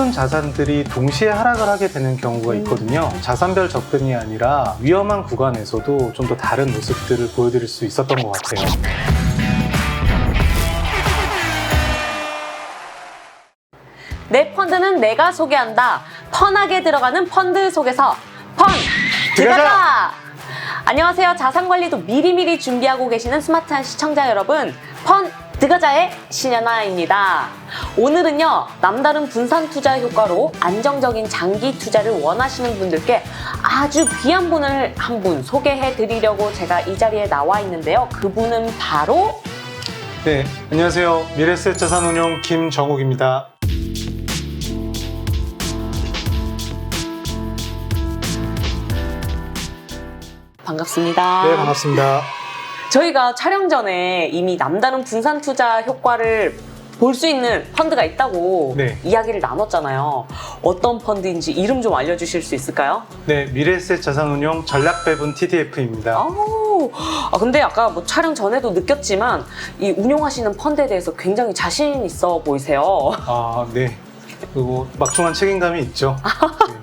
모든 자산들이 동시에 하락을 하게 되는 경우가 있거든요. 자산별 접근이 아니라 위험한 구간에서도 좀 더 다른 모습들을 보여드릴 수 있었던 것 같아요. 내 펀드는 내가 소개한다. 펀하게 들어가는 펀드 속에서 펀 들어가자! 안녕하세요. 자산관리도 미리미리 준비하고 계시는 스마트한 시청자 여러분, 펀 들어가자의 신현아입니다. 오늘은요, 남다른 분산 투자 효과로 안정적인 장기 투자를 원하시는 분들께 아주 귀한 분을 한 분 소개해 드리려고 제가 이 자리에 나와 있는데요. 그분은 바로 네, 안녕하세요. 미래셋 자산운용 김정욱입니다. 반갑습니다. 네, 반갑습니다. 저희가 촬영 전에 이미 남다른 분산 투자 효과를 볼 수 있는 펀드가 있다고 네. 이야기를 나눴잖아요. 어떤 펀드인지 이름 좀 알려주실 수 있을까요? 네, 미래셋 자산운용 전략배분 TDF입니다. 근데 아까 뭐 촬영 전에도 느꼈지만 이 운용하시는 펀드에 대해서 굉장히 자신 있어 보이세요. 네. 그리고 막중한 책임감이 있죠.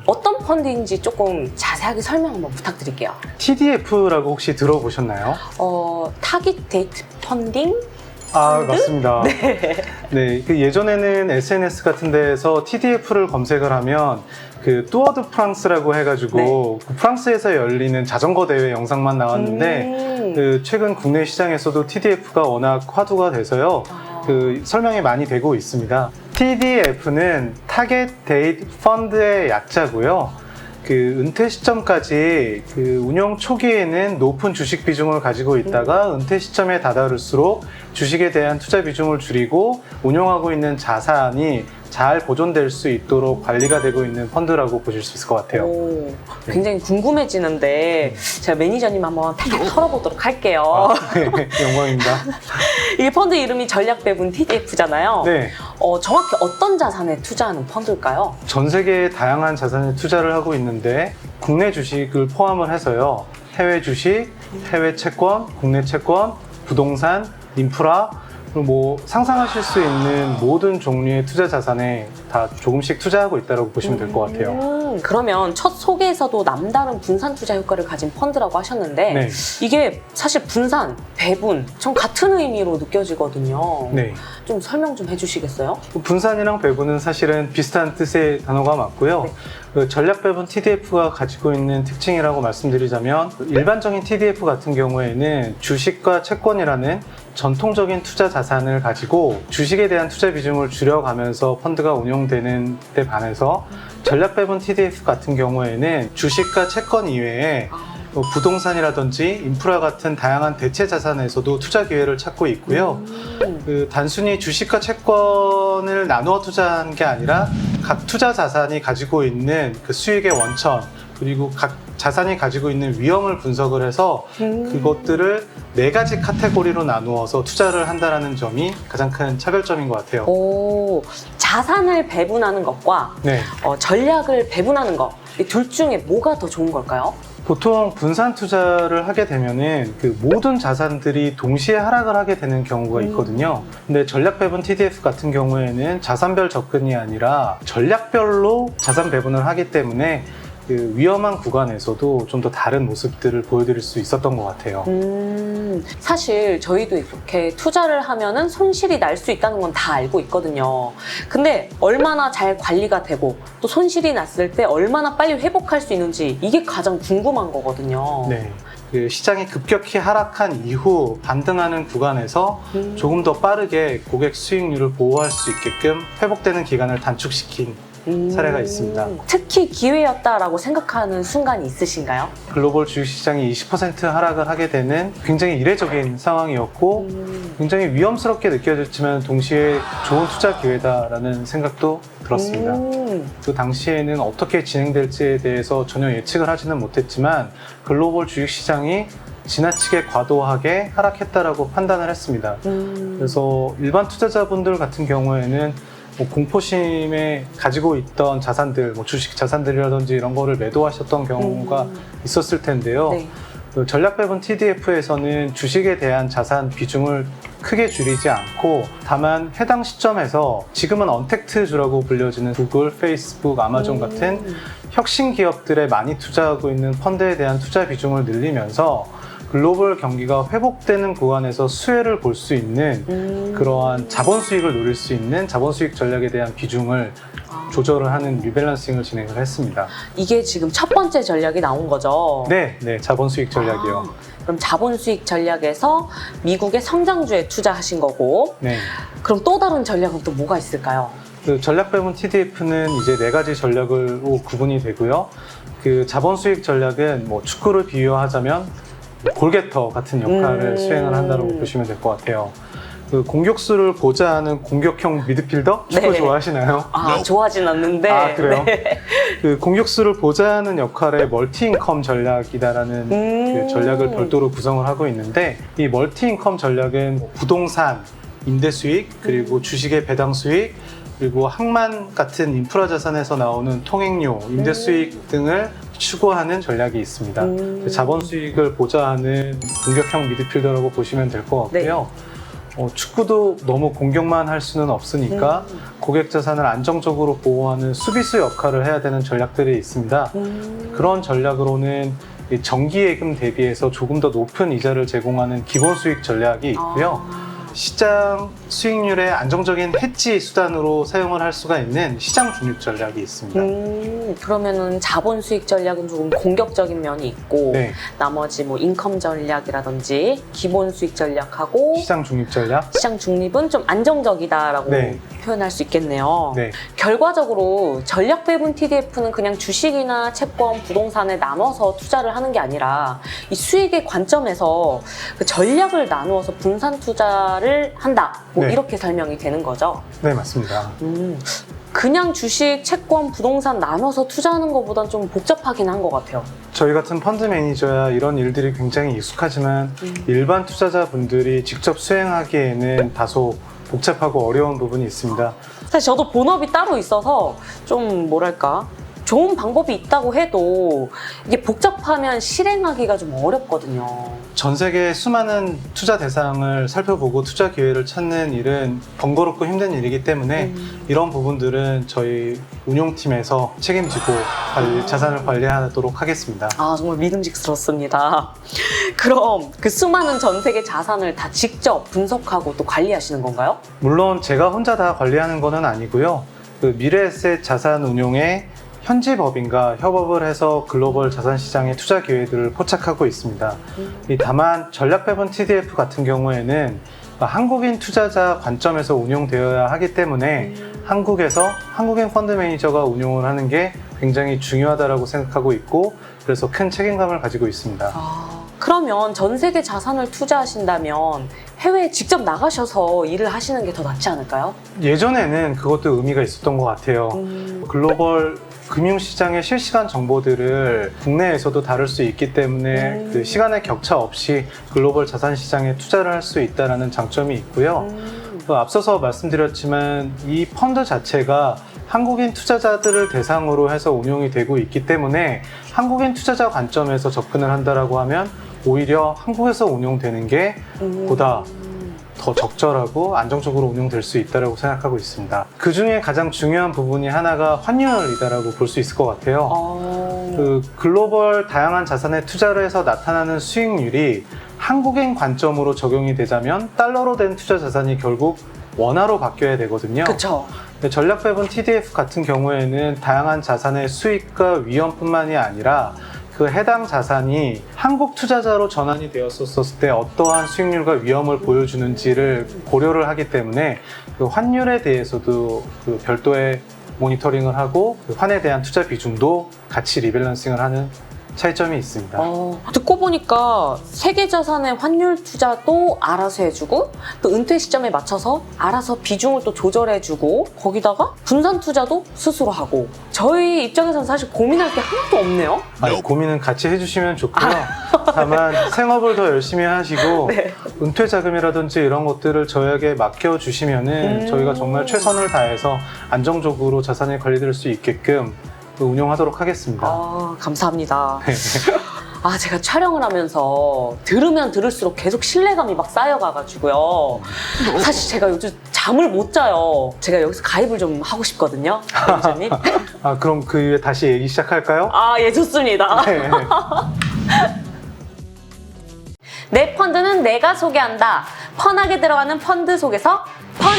어떤 펀드인지 조금 자세하게 설명 한번 부탁드릴게요. TDF라고 혹시 들어보셨나요? 타깃 데이트 펀딩? 맞습니다. 네, 그 예전에는 SNS 같은 데에서 TDF를 검색을 하면 그 뚜어드 프랑스라고 해가지고 그 프랑스에서 열리는 자전거 대회 영상만 나왔는데 그 최근 국내 시장에서도 TDF가 워낙 화두가 돼서요. 그 설명이 많이 되고 있습니다. TDF는 타겟 데이트 펀드의 약자고요. 그 은퇴 시점까지 그 운용 초기에는 높은 주식 비중을 가지고 있다가 은퇴 시점에 다다를수록 주식에 대한 투자 비중을 줄이고 운용하고 있는 자산이 잘 보존될 수 있도록 관리가 되고 있는 펀드라고 보실 수 있을 것 같아요. 굉장히 궁금해지는데 제가 매니저님 한번 탁 털어보도록 할게요. 네, 영광입니다. 이 펀드 이름이 전략배분 TDF잖아요. 네. 정확히 어떤 자산에 투자하는 펀드일까요? 전 세계의 다양한 자산에 투자를 하고 있는데 국내 주식을 포함을 해서요. 해외 주식, 해외 채권, 국내 채권, 부동산, 인프라, 그리고 뭐 상상하실 수 있는 모든 종류의 투자 자산에 다 조금씩 투자하고 있다고 보시면 될 것 같아요. 그러면 첫 소개에서도 남다른 분산 투자 효과를 가진 펀드라고 하셨는데 네. 이게 사실 분산, 배분 전 같은 의미로 느껴지거든요. 네. 좀 설명 좀 해주시겠어요? 분산이랑 배분은 사실은 비슷한 뜻의 단어가 맞고요. 그 전략배분 TDF가 가지고 있는 특징이라고 말씀드리자면 일반적인 TDF 같은 경우에는 주식과 채권이라는 전통적인 투자 자산을 가지고 주식에 대한 투자 비중을 줄여가면서 펀드가 운용되는 데 반해서 전략배분 TDF 같은 경우에는 주식과 채권 이외에 부동산이라든지 인프라 같은 다양한 대체 자산에서도 투자 기회를 찾고 있고요. 그 단순히 주식과 채권을 나누어 투자한 게 아니라 각 투자 자산이 가지고 있는 그 수익의 원천 그리고 각 자산이 가지고 있는 위험을 분석을 해서 그것들을 4가지 카테고리로 나누어서 투자를 한다는 점이 가장 큰 차별점인 것 같아요. 자산을 배분하는 것과 네. 전략을 배분하는 것, 이 둘 중에 뭐가 더 좋은 걸까요? 보통 분산 투자를 하게 되면은 그 모든 자산들이 동시에 하락을 하게 되는 경우가 있거든요. 근데 전략 배분 TDF 같은 경우에는 자산별 접근이 아니라 전략별로 자산 배분을 하기 때문에 그 위험한 구간에서도 좀 더 다른 모습들을 보여드릴 수 있었던 것 같아요. 사실 저희도 이렇게 투자를 하면은 손실이 날 수 있다는 건 다 알고 있거든요. 근데 얼마나 잘 관리가 되고 또 손실이 났을 때 얼마나 빨리 회복할 수 있는지 이게 가장 궁금한 거거든요. 네. 그 시장이 급격히 하락한 이후 반등하는 구간에서 조금 더 빠르게 고객 수익률을 보호할 수 있게끔 회복되는 기간을 단축시킨 사례가 있습니다. 특히 기회였다라고 생각하는 순간이 있으신가요? 글로벌 주식시장이 20% 하락을 하게 되는 굉장히 이례적인 상황이었고 굉장히 위험스럽게 느껴졌지만 동시에 좋은 투자 기회다라는 생각도 들었습니다. 그 당시에는 어떻게 진행될지에 대해서 전혀 예측을 하지는 못했지만 글로벌 주식시장이 지나치게 과도하게 하락했다라고 판단을 했습니다. 그래서 일반 투자자분들 같은 경우에는 공포심에 가지고 있던 자산들, 주식 자산들이라든지 이런 거를 매도하셨던 경우가 있었을 텐데요. 네. 그 전략 배분 TDF에서는 주식에 대한 자산 비중을 크게 줄이지 않고 다만 해당 시점에서 지금은 언택트주라고 불려지는 구글, 페이스북, 아마존 같은 혁신 기업들에 많이 투자하고 있는 펀드에 대한 투자 비중을 늘리면서 글로벌 경기가 회복되는 구간에서 수혜를 볼 수 있는 그러한 자본 수익을 노릴 수 있는 자본 수익 전략에 대한 비중을 조절을 하는 리밸런싱을 진행을 했습니다. 이게 지금 첫 번째 전략이 나온 거죠? 네, 자본 수익 전략이요. 그럼 자본 수익 전략에서 미국의 성장주에 투자하신 거고, 네. 그럼 또 다른 전략은 또 뭐가 있을까요? 그 전략 배분 TDF는 이제 4가지 전략으로 구분이 되고요. 그 자본 수익 전략은 뭐 축구를 비유하자면 골게터 같은 역할을 수행을 한다고 보시면 될 것 같아요. 그 공격수를 보좌하는 공격형 미드필더? 축구 네. 좋아하시나요? 좋아하진 않는데. 아, 그래요? 네. 그 공격수를 보좌하는 역할의 멀티인컴 전략이다라는 그 전략을 별도로 구성을 하고 있는데, 이 멀티인컴 전략은 부동산, 임대 수익, 그리고 주식의 배당 수익, 그리고 항만 같은 인프라 자산에서 나오는 통행료, 임대 수익 등을 추구하는 전략이 있습니다. 자본 수익을 보좌하는 공격형 미드필더라고 보시면 될 것 같고요. 축구도 너무 공격만 할 수는 없으니까 고객 자산을 안정적으로 보호하는 수비수 역할을 해야 되는 전략들이 있습니다. 그런 전략으로는 이 정기예금 대비해서 조금 더 높은 이자를 제공하는 기본 수익 전략이 있고요. 시장 수익률의 안정적인 해지 수단으로 사용을 할 수가 있는 시장 중립 전략이 있습니다. 그러면은 자본 수익 전략은 조금 공격적인 면이 있고, 네. 나머지 뭐 인컴 전략이라든지 기본 수익 전략하고 시장 중립 전략. 시장 중립은 좀 안정적이다라고 네. 표현할 수 있겠네요. 네. 결과적으로 전략 배분 TDF는 그냥 주식이나 채권, 부동산에 나눠서 투자를 하는 게 아니라 이 수익의 관점에서 그 전략을 나누어서 분산 투자를 한다. 뭐 네. 이렇게 설명이 되는 거죠. 네, 맞습니다. 그냥 주식, 채권, 부동산 나눠서 투자하는 것보단 좀 복잡하긴 한 것 같아요. 저희 같은 펀드 매니저야 이런 일들이 굉장히 익숙하지만 일반 투자자분들이 직접 수행하기에는 다소 복잡하고 어려운 부분이 있습니다. 사실 저도 본업이 따로 있어서 좀 뭐랄까 좋은 방법이 있다고 해도 이게 복잡하면 실행하기가 좀 어렵거든요. 전 세계 수많은 투자 대상을 살펴보고 투자 기회를 찾는 일은 번거롭고 힘든 일이기 때문에 이런 부분들은 저희 운용팀에서 책임지고 자산을 관리하도록 하겠습니다. 정말 믿음직스럽습니다. 그럼 그 수많은 전 세계 자산을 다 직접 분석하고 또 관리하시는 건가요? 물론 제가 혼자 다 관리하는 건 아니고요. 그 미래에셋 자산 운용에 현지 법인과 협업을 해서 글로벌 자산 시장의 투자 기회들을 포착하고 있습니다. 다만 전략 배분 TDF 같은 경우에는 한국인 투자자 관점에서 운용되어야 하기 때문에 한국에서 한국인 펀드 매니저가 운용을 하는 게 굉장히 중요하다고 생각하고 있고, 그래서 큰 책임감을 가지고 있습니다. 그러면 전 세계 자산을 투자하신다면 해외에 직접 나가셔서 일을 하시는 게 더 낫지 않을까요? 예전에는 그것도 의미가 있었던 것 같아요. 글로벌 금융시장의 실시간 정보들을 국내에서도 다룰 수 있기 때문에 그 시간의 격차 없이 글로벌 자산 시장에 투자를 할 수 있다는 장점이 있고요. 앞서서 말씀드렸지만 이 펀드 자체가 한국인 투자자들을 대상으로 해서 운용이 되고 있기 때문에 한국인 투자자 관점에서 접근을 한다라고 하면 오히려 한국에서 운용되는 게 보다 더 적절하고 안정적으로 운용될 수 있다고 생각하고 있습니다. 그 중에 가장 중요한 부분이 하나가 환율이다라고 볼 수 있을 것 같아요. 그 글로벌 다양한 자산에 투자를 해서 나타나는 수익률이 한국인 관점으로 적용이 되자면 달러로 된 투자 자산이 결국 원화로 바뀌어야 되거든요. 그렇죠. 전략 배분 TDF 같은 경우에는 다양한 자산의 수익과 위험뿐만이 아니라 그 해당 자산이 한국 투자자로 전환이 되었었을 때 어떠한 수익률과 위험을 보여주는지를 고려를 하기 때문에 그 환율에 대해서도 그 별도의 모니터링을 하고 그 환에 대한 투자 비중도 같이 리밸런싱을 하는 차이점이 있습니다. 듣고 보니까 세계 자산의 환율 투자도 알아서 해주고 또 은퇴 시점에 맞춰서 알아서 비중을 또 조절해주고 거기다가 분산 투자도 스스로 하고 저희 입장에서는 사실 고민할 게 하나도 없네요. 고민은 같이 해주시면 좋고요. 다만 생업을 더 열심히 하시고 네. 은퇴 자금이라든지 이런 것들을 저에게 맡겨주시면은 저희가 정말 최선을 다해서 안정적으로 자산이 관리될 수 있게끔 운용하도록 하겠습니다. 감사합니다. 제가 촬영을 하면서 들으면 들을수록 계속 신뢰감이 막 쌓여가가지고요. 사실 제가 요즘 잠을 못 자요. 제가 여기서 가입을 좀 하고 싶거든요, 매니저님. 그럼 그 이후에 다시 얘기 시작할까요? 예, 좋습니다. 네. 내 펀드는 내가 소개한다. 펀하게 들어가는 펀드 속에서 펀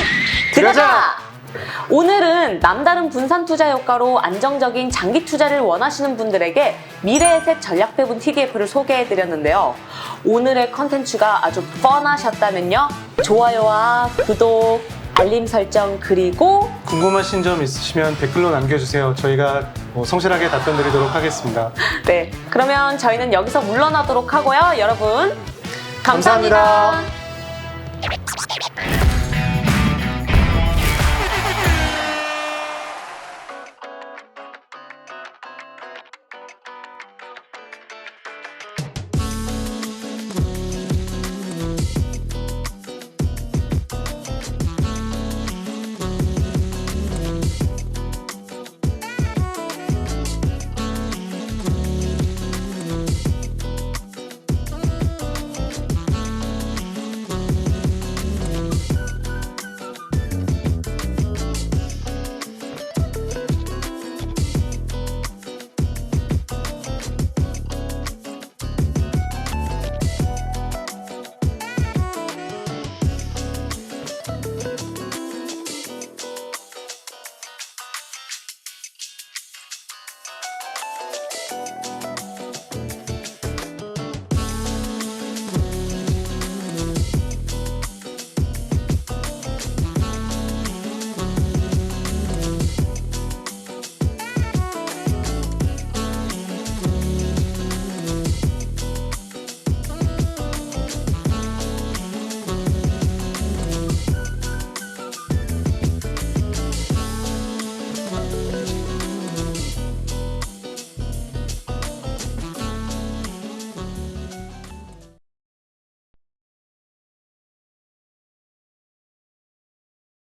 들어가! 오늘은 남다른 분산 투자 효과로 안정적인 장기 투자를 원하시는 분들에게 미래에셋 전략 배분 TDF를 소개해드렸는데요. 오늘의 컨텐츠가 아주 뻔하셨다면요. 좋아요와 구독, 알림 설정, 그리고 궁금하신 점 있으시면 댓글로 남겨주세요. 저희가 성실하게 답변 드리도록 하겠습니다. 네, 그러면 저희는 여기서 물러나도록 하고요. 여러분, 감사합니다. 감사합니다.